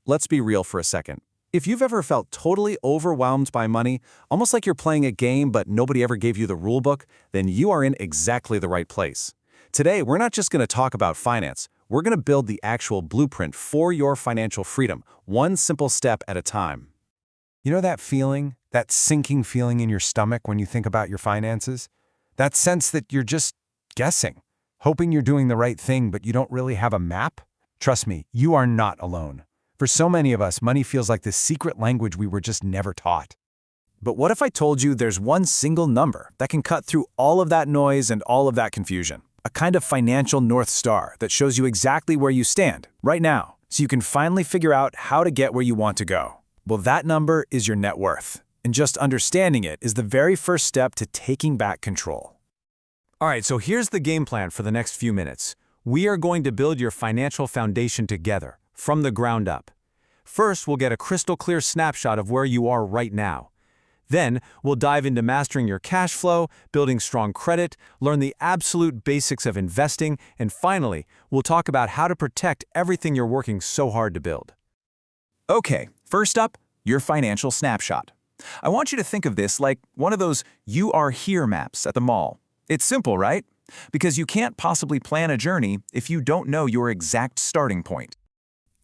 Let's be real for a second. If you've ever felt totally overwhelmed by money, almost like you're playing a game but nobody ever gave you the rule book, then you are in exactly the right place. Today, we're not just going to talk about finance. We're going to build the actual blueprint for your financial freedom, one simple step at a time. You know that feeling, that sinking feeling in your stomach when you think about your finances? That sense that you're just guessing, hoping you're doing the right thing but you don't really have a map? Trust me, you are not alone. For so many of us, money feels like this secret language we were just never taught. But what if I told you there's one single number that can cut through all of that noise and all of that confusion? A kind of financial North Star that shows you exactly where you stand, right now, so you can finally figure out how to get where you want to go. Well, that number is your net worth. And just understanding it is the very first step to taking back control. All right, so here's the game plan for the next few minutes. We are going to build your financial foundation together, from the ground up. First, we'll get a crystal clear snapshot of where you are right now. Then, we'll dive into mastering your cash flow, building strong credit, learn the absolute basics of investing, and finally, we'll talk about how to protect everything you're working so hard to build. Okay, first up, your financial snapshot. I want you to think of this like one of those "you are here" maps at the mall. It's simple, right? Because you can't possibly plan a journey if you don't know your exact starting point.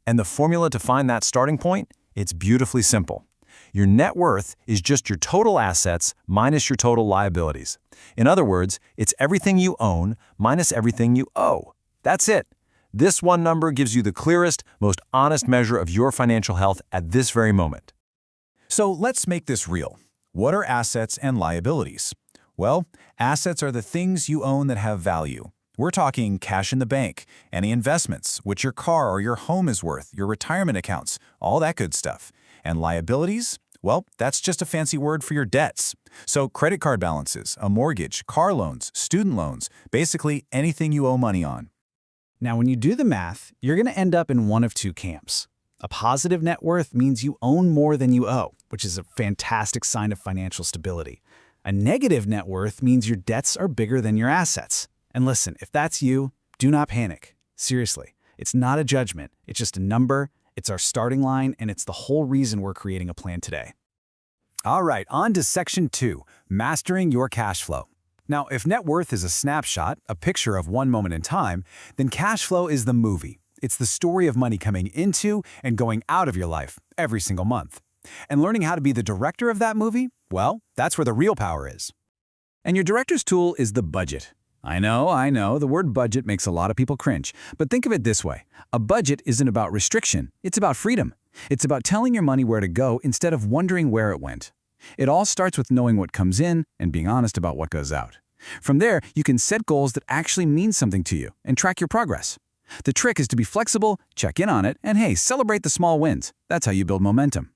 And the formula to find that starting point? It's beautifully simple. Your net worth is just your total assets minus your total liabilities. In other words, it's everything you own minus everything you owe. That's it. This one number gives you the clearest, most honest measure of your financial health at this very moment. So let's make this real. What are assets and liabilities? Well, assets are the things you own that have value. We're talking cash in the bank, any investments, what your car or your home is worth, your retirement accounts, all that good stuff. And liabilities? Well, that's just a fancy word for your debts. So credit card balances, a mortgage, car loans, student loans, basically anything you owe money on. Now, when you do the math, you're going to end up in one of two camps. A positive net worth means you own more than you owe, which is a fantastic sign of financial stability. A negative net worth means your debts are bigger than your assets. And listen, if that's you, do not panic. Seriously, it's not a judgment. It's just a number, it's our starting line, and it's the whole reason we're creating a plan today. All right, on to Section 2, Mastering Your Cash Flow. Now, if net worth is a snapshot, a picture of one moment in time, then cash flow is the movie. It's the story of money coming into and going out of your life every single month. And learning how to be the director of that movie, well, that's where the real power is. And your director's tool is the budget. I know, the word budget makes a lot of people cringe. But think of it this way. A budget isn't about restriction, it's about freedom. It's about telling your money where to go instead of wondering where it went. It all starts with knowing what comes in and being honest about what goes out. From there, you can set goals that actually mean something to you and track your progress. The trick is to be flexible, check in on it, and hey, celebrate the small wins. That's how you build momentum.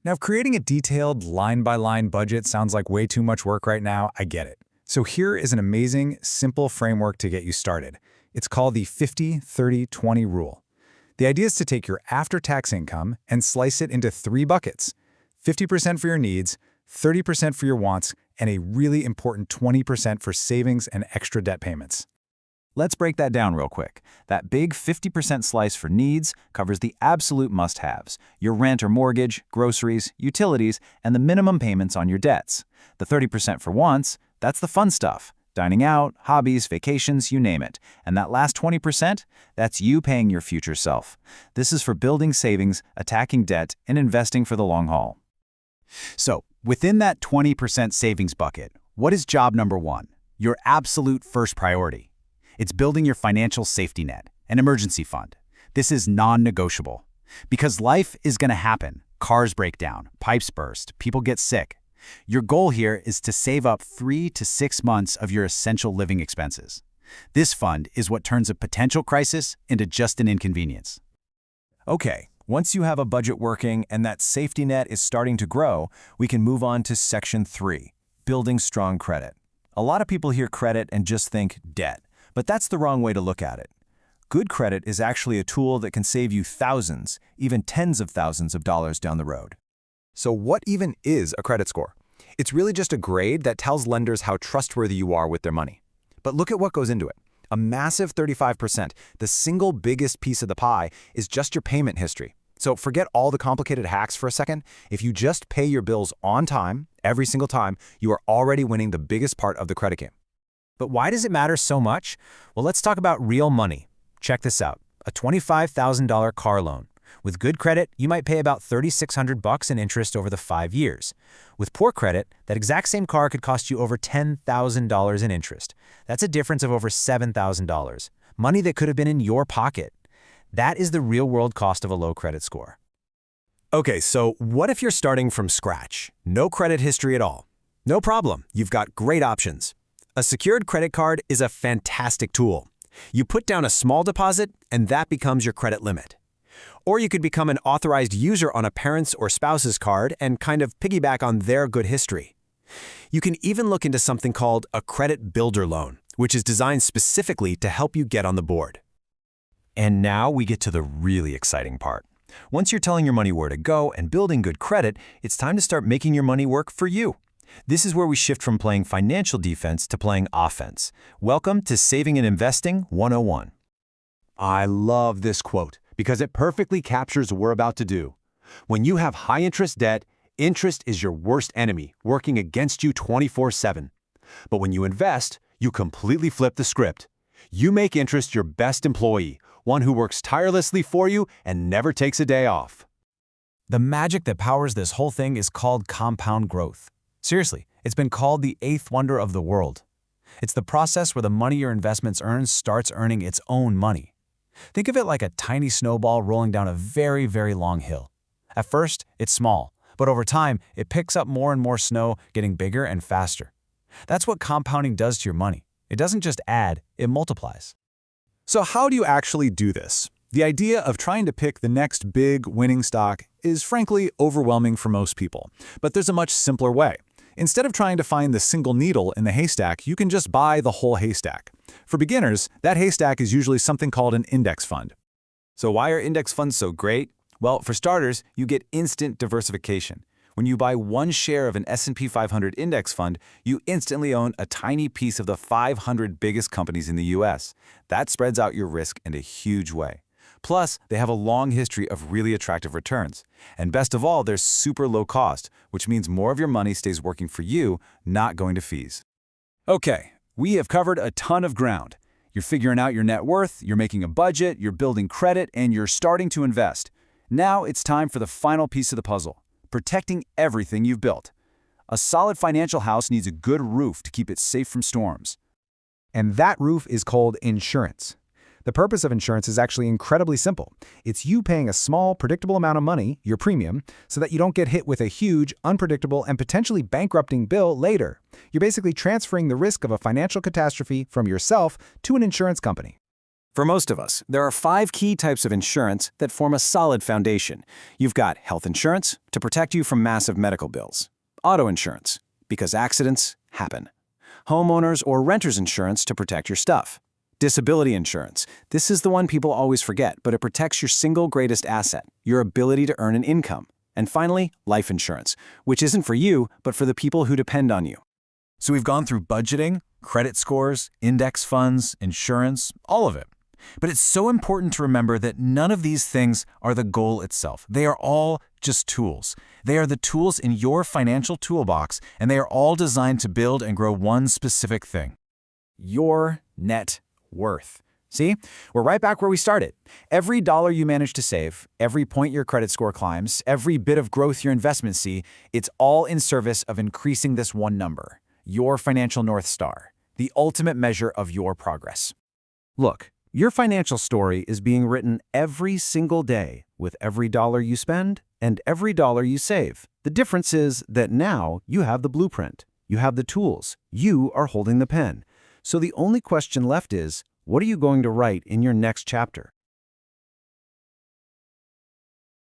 Now, if creating a detailed line-by-line budget sounds like way too much work right now, I get it. So here is an amazing, simple framework to get you started. It's called the 50-30-20 rule. The idea is to take your after-tax income and slice it into 3 buckets: 50% for your needs, 30% for your wants, and a really important 20% for savings and extra debt payments. Let's break that down real quick. That big 50% slice for needs covers the absolute must-haves: your rent or mortgage, groceries, utilities, and the minimum payments on your debts. The 30% for wants, that's the fun stuff: dining out, hobbies, vacations, you name it. And that last 20%, that's you paying your future self. This is for building savings, attacking debt, and investing for the long haul. So, within that 20% savings bucket, what is job number 1? Your absolute first priority. It's building your financial safety net, an emergency fund. This is non-negotiable. Because life is going to happen. Cars break down, pipes burst, people get sick. Your goal here is to save up 3 to 6 months of your essential living expenses. This fund is what turns a potential crisis into just an inconvenience. Okay, once you have a budget working and that safety net is starting to grow, we can move on to Section 3, Building Strong Credit. A lot of people hear credit and just think debt, but that's the wrong way to look at it. Good credit is actually a tool that can save you thousands, even tens of thousands of dollars down the road. So what even is a credit score? It's really just a grade that tells lenders how trustworthy you are with their money. But look at what goes into it. A massive 35%, the single biggest piece of the pie, is just your payment history. So forget all the complicated hacks for a second. If you just pay your bills on time, every single time, you are already winning the biggest part of the credit game. But why does it matter so much? Well, let's talk about real money. Check this out. A $25,000 car loan. With good credit, you might pay about $3,600 in interest over the 5 years. With poor credit, that exact same car could cost you over $10,000 in interest. That's a difference of over $7,000. Money that could have been in your pocket. That is the real-world cost of a low credit score. Okay, so what if you're starting from scratch? No credit history at all. No problem, you've got great options. A secured credit card is a fantastic tool. You put down a small deposit, and that becomes your credit limit. Or you could become an authorized user on a parent's or spouse's card and kind of piggyback on their good history. You can even look into something called a credit builder loan, which is designed specifically to help you get on the board. And now we get to the really exciting part. Once you're telling your money where to go and building good credit, it's time to start making your money work for you. This is where we shift from playing financial defense to playing offense. Welcome to Saving and Investing 101. I love this quote because it perfectly captures what we're about to do. When you have high-interest debt, interest is your worst enemy, working against you 24/7. But when you invest, you completely flip the script. You make interest your best employee, one who works tirelessly for you and never takes a day off. The magic that powers this whole thing is called compound growth. Seriously, it's been called the eighth wonder of the world. It's the process where the money your investments earn starts earning its own money. Think of it like a tiny snowball rolling down a very, very long hill. At first, it's small, but over time, it picks up more and more snow, getting bigger and faster. That's what compounding does to your money. It doesn't just add, it multiplies. So how do you actually do this? The idea of trying to pick the next big winning stock is frankly overwhelming for most people. But there's a much simpler way. Instead of trying to find the single needle in the haystack, you can just buy the whole haystack. For beginners, that haystack is usually something called an index fund. So why are index funds so great? Well, for starters, you get instant diversification. When you buy one share of an S&P 500 index fund, you instantly own a tiny piece of the 500 biggest companies in the US. That spreads out your risk in a huge way. Plus, they have a long history of really attractive returns. And best of all, they're super low cost, which means more of your money stays working for you, not going to fees. Okay, we have covered a ton of ground. You're figuring out your net worth, you're making a budget, you're building credit, and you're starting to invest. Now it's time for the final piece of the puzzle. Protecting everything you've built. A solid financial house needs a good roof to keep it safe from storms. And that roof is called insurance. The purpose of insurance is actually incredibly simple. It's you paying a small, predictable amount of money, your premium, so that you don't get hit with a huge, unpredictable, and potentially bankrupting bill later. You're basically transferring the risk of a financial catastrophe from yourself to an insurance company. For most of us, there are 5 key types of insurance that form a solid foundation. You've got health insurance to protect you from massive medical bills. Auto insurance, because accidents happen. Homeowners or renters insurance to protect your stuff. Disability insurance. This is the one people always forget, but it protects your single greatest asset, your ability to earn an income. And finally, life insurance, which isn't for you, but for the people who depend on you. So we've gone through budgeting, credit scores, index funds, insurance, all of it. But it's so important to remember that none of these things are the goal itself. They are all just tools. They are the tools in your financial toolbox, and they are all designed to build and grow one specific thing: your net worth. See, we're right back where we started. Every dollar you manage to save, every point your credit score climbs, every bit of growth your investments see, it's all in service of increasing this one number, your financial North Star, the ultimate measure of your progress. Look, your financial story is being written every single day with every dollar you spend and every dollar you save. The difference is that now you have the blueprint. You have the tools. You are holding the pen. So the only question left is, what are you going to write in your next chapter?